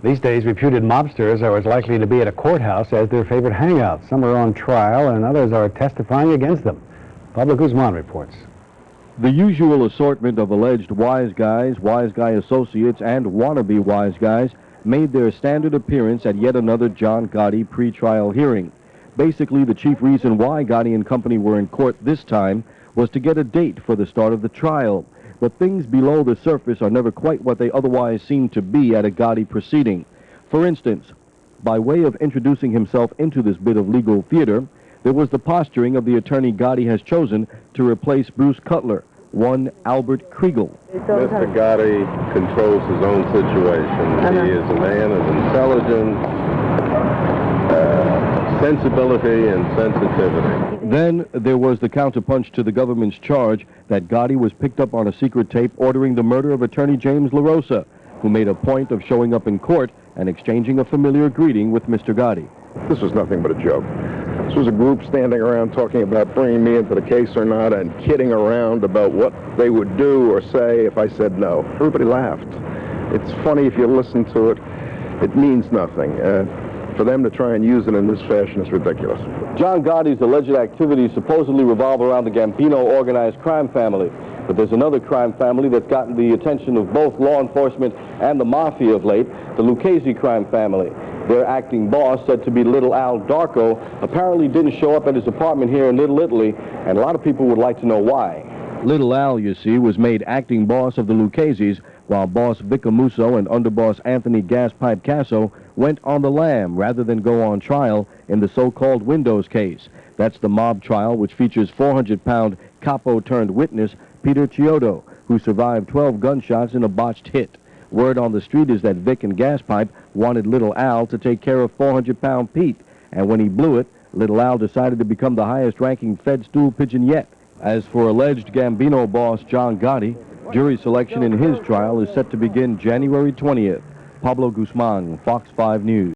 These days, reputed mobsters are as likely to be at a courthouse as their favorite hangout. Some are on trial and others are testifying against them. Pablo Guzman reports. The usual assortment of alleged wise guys, wise guy associates, and wannabe wise guys made their standard appearance at yet another John Gotti pretrial hearing. Basically, the chief reason why Gotti and company were in court this time was to get a date for the start of the trial. But things below the surface are never quite what they otherwise seem to be at a Gotti proceeding. For instance, by way of introducing himself into this bit of legal theater, there was the posturing of the attorney Gotti has chosen to replace Bruce Cutler, one Albert Kriegel. Mr. Gotti controls his own situation. He is a man of intelligence, sensibility, and sensitivity. Then there was the counterpunch to the government's charge that Gotti was picked up on a secret tape ordering the murder of attorney James LaRosa, who made a point of showing up in court and exchanging a familiar greeting with Mr. Gotti. This was nothing but a joke. This was a group standing around talking about bringing me into the case or not and kidding around about what they would do or say if I said no. Everybody laughed. It's funny if you listen to it. It means nothing. For them to try and use it in this fashion is ridiculous. John Gotti's alleged activities supposedly revolve around the Gambino organized crime family. But there's another crime family that's gotten the attention of both law enforcement and the mafia of late, the Lucchese crime family. Their acting boss, said to be Little Al Darko, apparently didn't show up at his apartment here in Little Italy, and a lot of people would like to know why. Little Al, you see, was made acting boss of the Lucchese's, while boss Vic Amuso and underboss Anthony Gaspipe Casso went on the lam rather than go on trial in the so-called Windows case. That's the mob trial which features 400-pound capo-turned-witness Peter Chiodo, who survived 12 gunshots in a botched hit. Word on the street is that Vic and Gaspipe wanted Little Al to take care of 400-pound Pete, and when he blew it, Little Al decided to become the highest-ranking Fed stool pigeon yet. As for alleged Gambino boss John Gotti, jury selection in his trial is set to begin January 20th. Pablo Guzman, Fox 5 News.